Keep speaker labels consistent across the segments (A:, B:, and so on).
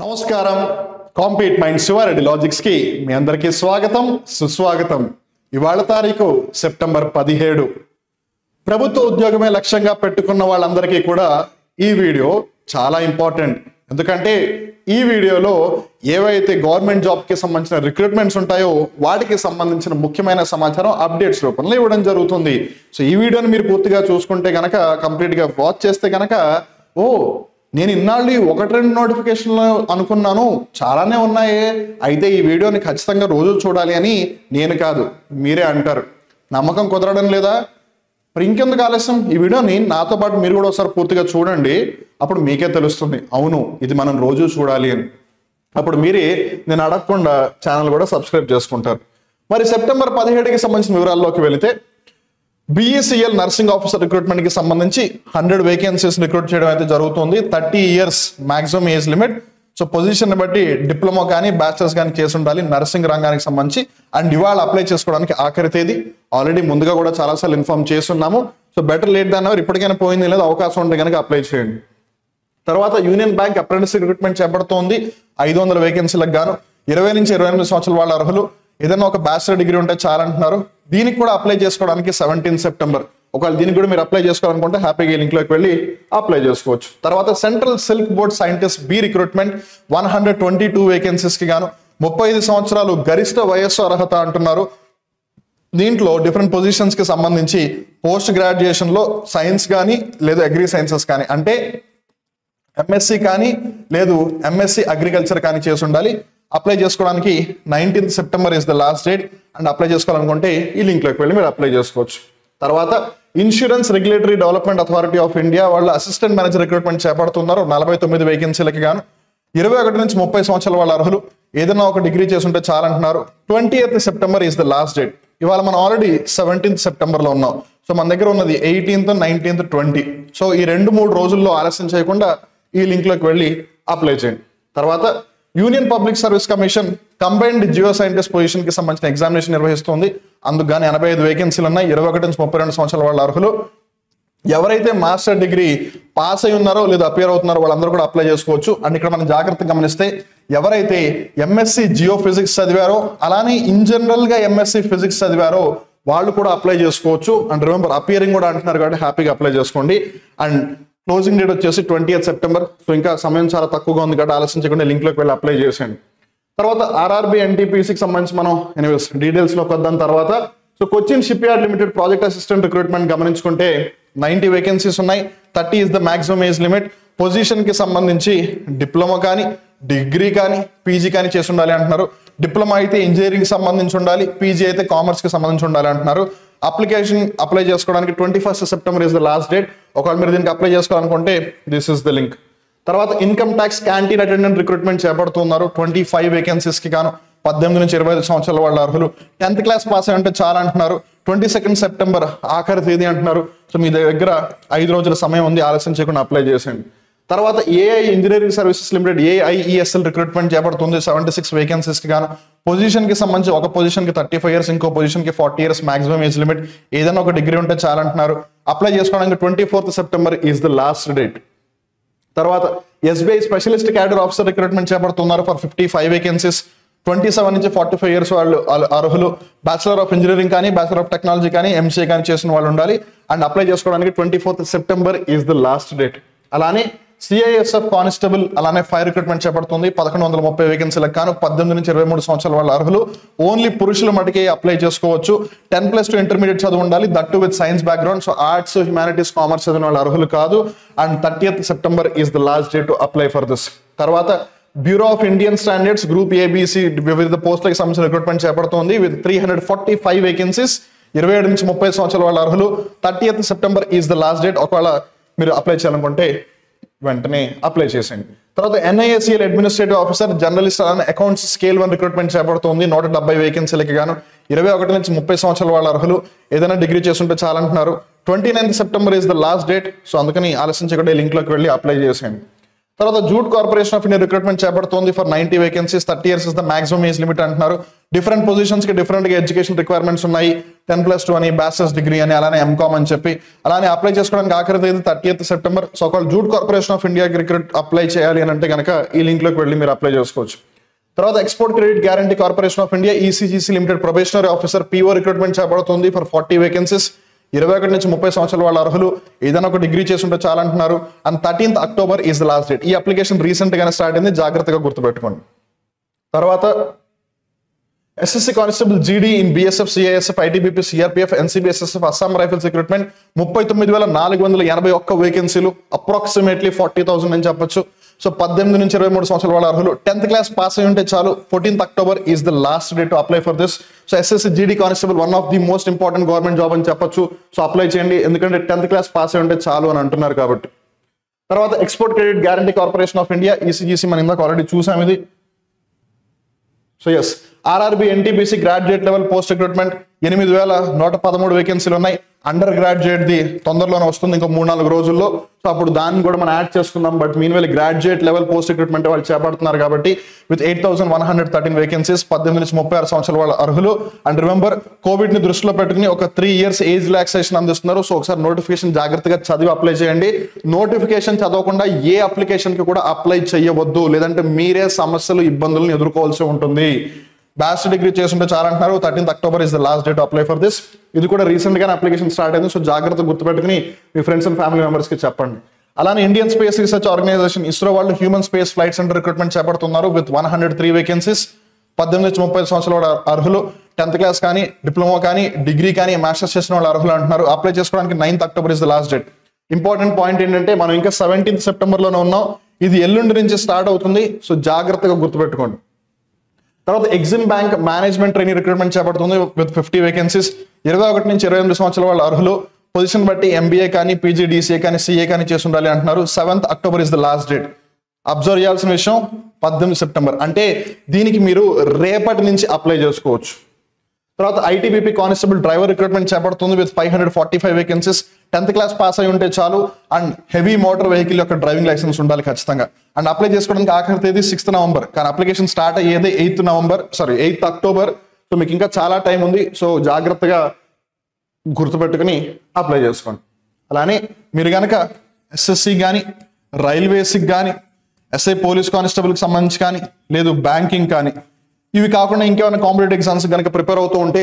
A: నమస్కారం compete mind Sivareddy logics కి మీ అందరికీ స్వాగతం సుస్వాగతం. ఇవాళ తారీఖు సెప్టెంబర్ 17. ప్రభుత్వ ఉద్యోగమే లక్ష్యంగా పెట్టుకున్న వాళ్ళందరికీ కూడా ఈ వీడియో చాలా ఇంపార్టెంట్. ఎందుకంటే ఈ వీడియోలో ఏవైతే గవర్నమెంట్ జాబ్ కి సంబంధించిన రిక్రూట్మెంట్స్ ఉంటాయో వాటికి సంబంధించిన ముఖ్యమైన సమాచారం అప్డేట్స్ రూపంలో ఇవ్వడం జరుగుతుంది. సో ఈ వీడియోని మీరు పూర్తిగా చూసుకుంటే గనక, కంప్లీట్ గా వాచ్ చేస్తే గనక, నేను ఇన్నాళ్ళు 1-2 నోటిఫికేషన్లు అనుకున్నాను, చాలానే ఉన్నాయే, అయితే ఈ వీడియోని ఖచ్చితంగా రోజు చూడాలి అని నేను కాదు మీరే అంటారు. నమ్మకం కుదరడం లేదా? మరి ఇంకెందుకు ఆలస్యం, ఈ వీడియోని నాతో పాటు మీరు కూడా ఒకసారి పూర్తిగా చూడండి. అప్పుడు మీకే తెలుస్తుంది అవును ఇది మనం రోజు చూడాలి అని. అప్పుడు మీరే నేను అడగకుండా ఛానల్ కూడా సబ్స్క్రైబ్ చేసుకుంటారు. మరి సెప్టెంబర్ 17కి సంబంధించిన వివరాల్లోకి వెళితే, BECL నర్సింగ్ ఆఫీసర్ రిక్రూట్మెంట్ కి సంబంధించి 100 వేకెన్సీస్ రిక్రూట్ చేయడం అయితే జరుగుతుంది. 30 years maximum age limit. So position బట్టి డిప్లొమా కానీ బ్యాచిలర్స్ కానీ చేసి ఉండాలి నర్సింగ్ రంగానికి సంబంధించి. అండ్ ఇవాళ అప్లై చేసుకోవడానికి ఆఖరి తేదీ. ఆల్రెడీ ముందుగా కూడా చాలాసార్లు ఇన్ఫార్మ్ చేస్తున్నాము. So better late than ever, ఇప్పటికైనా పోయింది లేదా అవకాశం ఉంటే కనుక అప్లై చేయండి. తర్వాత యూనియన్ బ్యాంక్ అప్రెంటిస్ రిక్రూట్మెంట్ చేపడుతోంది. 500 వేకెన్సీలకు గాను 20 నుంచి 28 సంవత్సరాల వాళ్ళ అర్హులు. ఏదైనా ఒక బ్యాచిలర్ డిగ్రీ ఉంటే చాలంటున్నారు. దీనికి కూడా అప్లై చేసుకోవడానికి 17 సెప్టెంబర్. ఒకవేళ దీనికి కూడా మీరు అప్లై చేసుకోవాలనుకుంటే హ్యాపీగా లింక్ లోకి వెళ్ళి అప్లై చేసుకోవచ్చు. తర్వాత central silk board scientist B recruitment 122 vacancies కి గాను 35 సంవత్సరాలు గరిష్ట వయస్సు అర్హత అంటున్నారు. దీంట్లో డిఫరెంట్ పొజిషన్స్ కి సంబంధించి పోస్ట్ గ్రాడ్యుయేషన్ లో సైన్స్ కానీ లేదా అగ్రి సైన్సెస్ కానీ, అంటే MSc కానీ లేదు MSc అగ్రికల్చర్ కానీ చేసి ఉండాలి. అప్లై చేసుకోవడానికి 19th September is the last date. And apply చేసుకోవాలనుకుంటే ఈ లింక్ లోకి వెళ్ళి మీరు అప్లై చేసుకోవచ్చు. తర్వాత insurance regulatory development authority of India వాళ్ళ అసిస్టెంట్ మేనేజర్ రిక్రూట్మెంట్ చేపడుతున్నారు. 49 వేకెన్సీలకి గాను 21 నుంచి 30 సంవత్సరాల వాళ్ళ అర్హులు. ఏదైనా ఒక డిగ్రీ చేసుంటే చాలంటున్నారు. 20th September is the last date. ఇవాళ మనం ఆల్రెడీ 17th సెప్టెంబర్ లో ఉన్నాం. సో మన దగ్గర ఉన్నది 18th, 19th, 20. సో ఈ 2-3 రోజుల్లో ఆలస్యం చేయకుండా ఈ లింక్ లోకి వెళ్ళి అప్లై చేయండి. తర్వాత union public service commission combined Jio scientist position కి సంబంధించిన ఎగ్జామినేషన్ నిర్వహిస్తుంది. అందుకు గానీ 85 వేకెన్సీలు ఉన్నాయి. 21 నుంచి 32 సంవత్సరాల వాళ్ళ అర్హులు. ఎవరైతే మాస్టర్ డిగ్రీ పాస్ అయి ఉన్నారో లేదా అపియర్ అవుతున్నారో వాళ్ళందరూ కూడా అప్లై చేసుకోవచ్చు. అండ్ ఇక్కడ మనం జాగ్రత్తగా గమనిస్తే, ఎవరైతే MSc జియో ఫిజిక్స్ చదివారో అలానే ఇన్ జనరల్ గా MSc ఫిజిక్స్ చదివారో వాళ్ళు కూడా అప్లై చేసుకోవచ్చు. అండ్ రిమెంబర్ అపియరింగ్ కూడా అంటున్నారు కాబట్టి హ్యాపీగా అప్లై చేసుకోండి. అండ్ క్లోజింగ్ డేట్ వచ్చేసి 20th సెప్టెంబర్. సో ఇంకా సమయం చాలా తక్కువగా ఉంది కాబట్టి ఆలోచించకుండా లింక్ లోకి వెళ్ళి అప్లై చేసేయండి. తర్వాత RRB NTPCకి సంబంధించి మనం డీటెయిల్స్ లోకి వద్దాం. తర్వాత so Cochin ship yard limited project assistant recruitment గమనించుకుంటే 90 వేకెన్సీస్ ఉన్నాయి. 30 is the maximum age limit. Position కి సంబంధించి డిప్లొమా కానీ డిగ్రీ కానీ పీజీ కానీ చేసి ఉండాలి అంటున్నారు. డిప్లొమా అయితే ఇంజనీరింగ్ సంబంధించి ఉండాలి, పీజీ అయితే కామర్స్ కి సంబంధించి ఉండాలి అంటున్నారు. అప్లై చేసుకోవడానికి 21st September is the last date. ఒకవేళ మీరు దీనికి అప్లై చేసుకోవాలనుకుంటే దిస్ ఇస్ ద లింక్. తర్వాత income tax canteen attendant recruitment చేపడుతున్నారు. 25 వేకెన్సీస్ కి గాను 18 నుంచి 25 సంవత్సరాల వాళ్ళ అర్హులు. 10th క్లాస్ పాస్ అయ్యి ఉంటే చాలా అంటున్నారు. 22nd సెప్టెంబర్ ఆఖరి తేదీ అంటున్నారు. సో మీ దగ్గర 5 రోజుల సమయం ఉంది, ఆలస్యం చేయకుండా అప్లై చేసేయండి. తర్వాత AI engineering services limited AIESL recruitment చేపడుతుంది. 76 వేకెన్సీస్ కి గాను పొజిషన్ కి సంబంధించి ఒక పొజిషన్ కి 35 years, ఇంకో పొజిషన్ కి 40 years మాక్సిమం ఏజ్ లిమిట్. ఏదైనా ఒక డిగ్రీ ఉంటే చాలా అంటున్నారు. అప్లై చేసుకోవడానికి 24th September is the last date. తర్వాత SBI specialist cadre officer recruitment చేపడుతున్నారు ఫర్ 55 వేకెన్సీస్. 27 నుంచి 45 years వాళ్ళు అర్హులు. బ్యాచిలర్ ఆఫ్ ఇంజనీరింగ్ కానీ బ్యాచిలర్ ఆఫ్ టెక్నాలజీ కానీ MCA కానీ చేసిన వాళ్ళు ఉండాలి. అండ్ అప్లై చేసుకోవడానికి 24th September is the last date. అలానే CISF కానిస్టేబుల్ అలానే ఫైర్ రిక్రూట్మెంట్ చేపడుతుంది. 1130 వేకెన్సీలకు గాను 18 నుంచి 23 సంవత్సరాల వాళ్ళ అర్హులు. ఓన్లీ పురుషుల మటుకే అప్లై చేసుకోవచ్చు. 10+2 ఇంటర్మీడియట్ చదువు ఉండాలి, that too with science background. So arts, humanities, commerce చదివిన వాళ్ళు అర్హులు కాదు. And 30th September is the last day to apply for this. తర్వాత bureau of Indian standards group ABC వివిధ పోస్టులకు సంబంధించిన రిక్రూట్మెంట్ చేపడుతుంది విత్ 345 వేకెన్సీస్. 27 నుంచి 30 సంవత్సరాల వాళ్ళ అర్హులు. 30th September is the last date. ఒకవేళ మీరు అప్లై చేయాలనుకుంటే వెంటనే అప్లై చేసేయండి. తర్వాత NISL అడ్మినిస్ట్రేటివ్ ఆఫీసర్ జర్నలిస్ట్ అలానే అకౌంట్స్ స్కేల్ 1 రిక్రూట్మెంట్ చేపడుతుంది. 170 వేకెన్సీలకి గాను 21 నుంచి 30 సంవత్సరాల వాళ్ళ అర్హులు. ఏదైనా డిగ్రీ చేస్తుంటే చాలంటున్నారు. 29th September is the last date. So అందుకని ఆలస్యం చేయకుండా లింక్ లోకి వెళ్ళి అప్లై చేసేయండి. తర్వాత jute corporation of India recruitment చేపడుతుంది for 90 vacancies. 30 years is the maximum age limit అంటున్నారు. డిఫరెంట్ పొజిషన్స్ కి డిఫరెంట్ గా ఎడ్యుకేషన్ రిక్వైర్మెంట్స్ ఉన్నాయి. 10+2 అని, బ్యాచిలర్స్ డిగ్రీ అని, అలానే ఎంకామ్ అని చెప్పి. అలానే అప్లై చేసుకోవడానికి ఆఖరి తేదీ 30th సెప్టెంబర్. సో ఒకవేళ జూట్ కార్పొరేషన్ ఆఫ్ ఇండియాకి రిక్రూట్ అప్లై చేయాలి అని అంటే కనుక ఈ లింక్ లోకి వెళ్ళి మీరు అప్లై చేసుకోవచ్చు. తర్వాత export credit guarantee corporation of India ECGC limited probationary officer PO recruitment చేయబడుతుంది ఫర్ 40 వేకెన్సీస్. 21 నుంచి 30 సంవత్సరాల వాళ్ళ అర్హులు, ఏదైనా ఒక డిగ్రీ చేసి ఉంటే చాలా అంటున్నారు. And 13th October is the last date. ఈ అప్లికేషన్ రీసెంట్ గానే స్టార్ట్ అయింది, జాగ్రత్తగా గుర్తుపెట్టుకోండి. తర్వాత SSC constable GD in BSF, CISF, ITBP, CRPF, NCB, SSF, Assam rifles recruitment 39,481 వేకెన్సీలు, అప్రాక్సిమేట్లీ 40,000 అని చెప్పొచ్చు. సో 18 నుంచి 23 సంవత్సరాల వాళ్ళ అర్హులు 10th క్లాస్ పాస్ అయి ఉంటే చాలు. 14th October is the last day to apply for this. So SSC GD constable one of the most important government job అని చెప్పొచ్చు. సో అప్లై చేయండి, ఎందుకంటే 10th క్లాస్ పాస్ అయి ఉంటే చాలు అని అంటున్నారు కాబట్టి. తర్వాత export credit guarantee corporation of India ECGC మనం ఇందాక ఆల్రెడీ చూసాం ఇది. So yes, RRB NTPC graduate level post recruitment 8,113 వేకెన్సీలు ఉన్నాయి. అండర్ గ్రాడ్యుయేట్ ది తొందరలోనే వస్తుంది, ఇంకా 3-4 రోజుల్లో. సో అప్పుడు దాన్ని కూడా మనం యాడ్ చేసుకుందాం. But meanwhile graduate level post recruitment వాళ్ళు చేపడుతున్నారు కాబట్టి విత్ 8,113 వేకెన్సీస్, 18 నుంచి 36 సంవత్సరాల వాళ్ళ అర్హులు. అండ్ రిమెంబర్, కోవిడ్ ని దృష్టిలో పెట్టుకుని ఒక 3 years ఏజ్ రిలాక్సేషన్ అందిస్తున్నారు. సో ఒకసారి నోటిఫికేషన్ జాగ్రత్తగా చదివి అప్లై చేయండి. నోటిఫికేషన్ చదవకుండా ఏ అప్లికేషన్ కి కూడా అప్లై చేయవద్దు, లేదంటే మీరే సమస్యలు, ఇబ్బందులను ఎదుర్కోవాల్సి ఉంటుంది. బ్యాచిలర్ డిగ్రీ చేస్తుంటే చాలా అంటున్నారు. 13th October is the last date apply for this. ఇది కూడా రీసెంట్ గానే అప్లికేషన్ స్టార్ట్ అయింది. సో జాగ్రత్త గుర్తుపెట్టుకుని మీ ఫ్రెండ్స్ అండ్ ఫ్యామిలీ మెంబర్స్ కి చెప్పండి. అలానే Indian space research organisation ISRO వాళ్ళు human space flight centre recruitment చేపడుతున్నారు విత్ 103 వేకెన్సీస్. 18 నుంచి 30 సంవత్సరాల అర్హులు, 10th క్లాస్ కానీ, డిప్లొమా కానీ, డిగ్రీ కానీ, మాస్టర్స్ చేసిన వాళ్ళు అర్హులు అంటున్నారు. అప్లై చేసుకోవడానికి 9th October is the last date. Important point ఏంటంటే మనం ఇంకా 17th సెప్టెంబర్లోనే ఉన్నాం. ఇది ఎల్లుండి నుంచి స్టార్ట్ అవుతుంది. సో జాగ్రత్తగా గుర్తుపెట్టుకోండి. తర్వాత EXIM bank management trainee recruitment చేపడుతుంది విత్ 50 వేకెన్సీస్. 21 నుంచి 28 సంవత్సరాల వాళ్ళ అర్హులు. పొజిషన్ బట్టి MBA కానీ, PG, DCA కానీ, CA కానీ చేసి ఉండాలి అంటున్నారు. 7th October is the last date. Observe చేయాల్సిన విషయం 18 సెప్టెంబర్, అంటే దీనికి మీరు రేపటి నుంచి అప్లై చేసుకోవచ్చు. తర్వాత ITBP కానిస్టేబుల్ డ్రైవర్ రిక్రూట్మెంట్ చేపడుతుంది with 545 vacancies. 10th class pass అయి ఉంటే చాలు. అండ్ హెవీ మోటార్ వెహికల్ యొక్క డ్రైవింగ్ లైసెన్స్ ఉండాలి ఖచ్చితంగా. అండ్ అప్లై చేసుకోవడానికి ఆఖరి తేదీ 6th నవంబర్, కానీ అప్లికేషన్ స్టార్ట్ అయ్యేది 8th అక్టోబర్. సో మీకు ఇంకా చాలా టైం ఉంది. సో జాగ్రత్తగా గుర్తుపెట్టుకుని అప్లై చేసుకోండి. అలానే మీరు కనుక SSC కానీ, రైల్వేస్కి కానీ, SI పోలీస్ కానిస్టేబుల్కి సంబంధించి కానీ, లేదు బ్యాంకింగ్ కానీ, ఇవి కాకుండా ఇంకేమైనా కాంపిటేటివ్ ఎగ్జామ్స్ కనుక ప్రిపేర్ అవుతూ ఉంటే,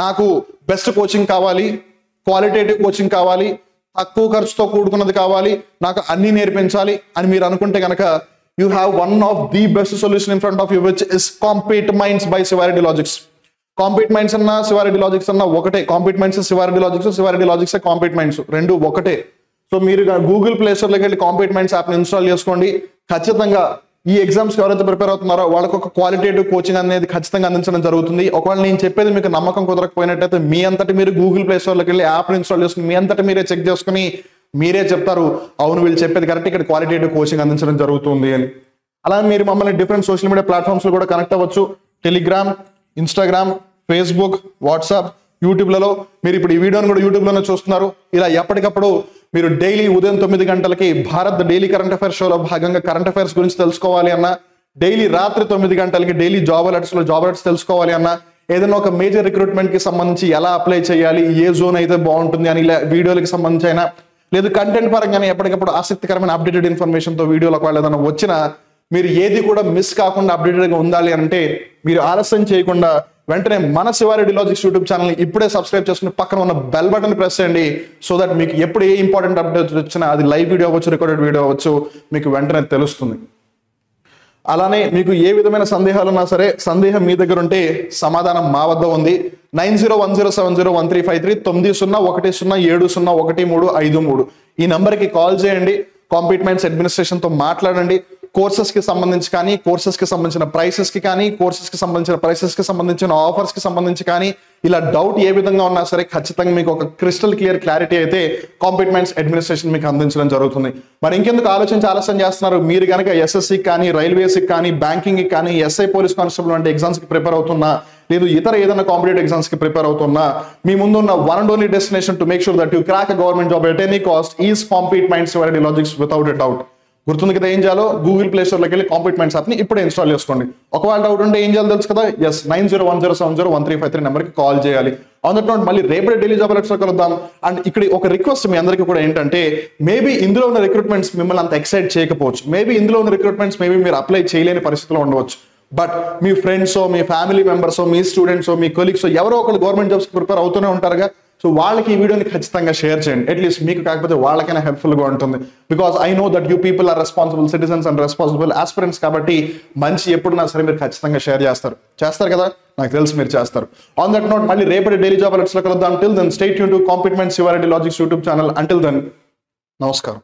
A: నాకు బెస్ట్ కోచింగ్ కావాలి, క్వాలిటేటివ్ కోచింగ్ కావాలి, తక్కువ ఖర్చుతో కూడుకున్నది కావాలి, నాకు అన్ని నేర్పించాలి అని మీరు అనుకుంటే కనుక you have one of the best solution in front of you, which is compete minds by Siva Reddy logics. Compete minds అన్నా శివారెడ్డి లాజిక్స్ అన్నా ఒకటే. Compete minds Siva Reddy logics, Siva Reddy logics compete minds, రెండు ఒకటే. సో మీరు గూగుల్ ప్లే స్టోర్లోకి వెళ్ళి కాంపీట్ మైండ్స్ యాప్ని install చేసుకోండి. ఖచ్చితంగా ఈ ఎగ్జామ్స్కి ఎవరైతే ప్రిపేర్ అవుతున్నారో వాళ్ళకి ఒక క్వాలిటేటివ్ కోచింగ్ అనేది ఖచ్చితంగా అందించడం జరుగుతుంది. ఒకవేళ నేను చెప్పేది మీకు నమ్మకం కుదరకపోయినట్టయితే మీ అంతటి మీరు గూగుల్ ప్లే స్టోర్లోకి వెళ్ళి యాప్ని ఇన్స్టాల్ చేసుకుని మీ అంతటి మీరే చెక్ చేసుకుని మీరే చెప్తారు, అవును వీళ్ళు చెప్పేది కరెక్ట్, ఇక్కడ క్వాలిటేటివ్ కోచింగ్ అందించడం జరుగుతుంది అని. అలా మీరు మమ్మల్ని డిఫరెంట్ సోషల్ మీడియా ప్లాట్ఫామ్స్లో కూడా కనెక్ట్ అవ్వచ్చు. టెలిగ్రామ్, ఇన్స్టాగ్రామ్, ఫేస్బుక్, వాట్సాప్, యూట్యూబ్లలో. మీరు ఇప్పుడు ఈ వీడియోని కూడా యూట్యూబ్లోనే చూస్తున్నారు. ఇలా ఎప్పటికప్పుడు మీరు డైలీ ఉదయం 9 గంటలకి భారత్ డైలీ కరెంట్ అఫైర్స్ షోలో భాగంగా కరెంట్ అఫైర్స్ గురించి తెలుసుకోవాలి అన్నా, డైలీ రాత్రి 9 గంటలకి డైలీ జాబ్ అలర్ట్స్లో జాబ్ అలర్ట్స్ తెలుసుకోవాలి అన్నా, ఏదైనా ఒక మేజర్ రిక్రూట్మెంట్కి సంబంధించి ఎలా అప్లై చేయాలి, ఏ జోన్ అయితే బాగుంటుంది అని ఇలా వీడియోలకి సంబంధించి అయినా, లేదు కంటెంట్ పరంగానే ఎప్పటికప్పుడు ఆసక్తికరమైన అప్డేటెడ్ ఇన్ఫర్మేషన్తో వీడియోలు ఒకవేళ ఏదైనా వచ్చినా మీరు ఏది కూడా మిస్ కాకుండా అప్డేటెడ్గా ఉండాలి అంటే మీరు ఆలస్యం చేయకుండా వెంటనే మన శివారెడ్డి లాజిక్స్ యూట్యూబ్ ఛానల్ని ఇప్పుడే సబ్స్క్రైబ్ చేసుకుని పక్కన ఉన్న బెల్ బటన్ ప్రెస్ చేయండి. సో దట్ మీకు ఎప్పుడు ఏ ఇంపార్టెంట్ అప్డేట్ వచ్చినా, అది లైవ్ వీడియో అవ్వచ్చు, రికార్డెడ్ వీడియో అవ్వచ్చు, మీకు వెంటనే తెలుస్తుంది. అలానే మీకు ఏ విధమైన సందేహాలు ఉన్నా సరే, సందేహం మీ దగ్గర ఉంటే సమాధానం మా వద్ద ఉంది. 9010701353 9010701353 ఈ నంబర్కి కాల్ చేయండి. కాంపీట్ మైండ్స్ అడ్మినిస్ట్రేషన్తో మాట్లాడండి. కోర్సెస్కి సంబంధించి కానీ, కోర్సెస్కి సంబంధించిన ప్రైసెస్కి కానీ, కోర్సెస్కి సంబంధించిన ఆఫర్స్కి సంబంధించి కానీ, ఇలా డౌట్ ఏ విధంగా ఉన్నా సరే ఖచ్చితంగా మీకు ఒక క్రిస్టల్ క్లియర్ క్లారిటీ అయితే కాంపీట్ మైండ్స్ అడ్మినిస్ట్రేషన్ మీకు అందించడం జరుగుతుంది. మరి ఇంకెందుకు ఆలస్యం చేస్తున్నారు? మీరు కనుక SSCకి కానీ, రైల్వేస్కి కానీ, బ్యాంకింగ్కి కానీ, SI పోలీస్ కానిస్టేబుల్ వంటి ఎగ్జామ్స్కి ప్రిపేర్ అవుతున్నా, లేదు ఇతర ఏదైనా కాంపిటేటివ్ ఎగ్జామ్స్కి ప్రిపేర్ అవుతున్నా, మీ ముందు ఉన్న one and only destination to make sure that you crack a government job at any cost is compete minds Siva Reddy logics without a doubt. గుర్తుంది కదా ఏం చేయాలో? గూగుల్ ప్లే స్టోర్లోకి వెళ్ళి కాంపీట్ మైండ్స్ యాప్ని ఇప్పుడే ఇన్స్టాల్ చేసుకోండి. ఒకవేళ డౌట్ ఉంటే ఏం చేయాలో తెలుసు కదా? ఎస్, 9010701353 నెంబర్కి కాల్ చేయాలి. ఆన్ దట్ నోట్ మళ్ళీ రేపటి డైలీ జాబ్ అలర్ట్స్లో కలుద్దాం. అండ్ ఇక్కడ ఒక రిక్వెస్ట్ మీ అందరికీ కూడా ఏంటంటే, మేబీ ఇందులో ఉన్న రిక్రూట్మెంట్స్ మిమ్మల్ని అంత ఎక్సైట్ చేయకపోవచ్చు, మేబీ ఇందులో ఉన్న రిక్రూట్మెంట్స్ మేబీ మీరు అప్లై చేయలేని పరిస్థితిలో ఉండవచ్చు. But me friends, me family members, me students, me colleagues ఎవరో ఒకరు గవర్నమెంట్ జాబ్స్ ప్రిపేర్ అవుతూనే ఉంటారుగా. సో వాళ్ళకి ఈ వీడియోని ఖచ్చితంగా షేర్ చేయండి. అట్లీస్ట్ మీకు కాకపోతే వాళ్ళకైనా హెల్ప్ఫుల్గా ఉంటుంది. Because I know that you people are responsible citizens and responsible aspirants. కాబట్టి మంచి ఎప్పుడున్నా సరే మీరు ఖచ్చితంగా షేర్ చేస్తారు కదా, నాకు తెలుసు మీరు చేస్తారు. ఆన్ దట్ నోట్ మళ్ళీ రేపటి డైలీ జాబ్ అలర్ట్స్లో కలుద్దాం. Till then stay tuned to compete minds Siva Reddy logics YouTube channel. Until then నమస్కారం.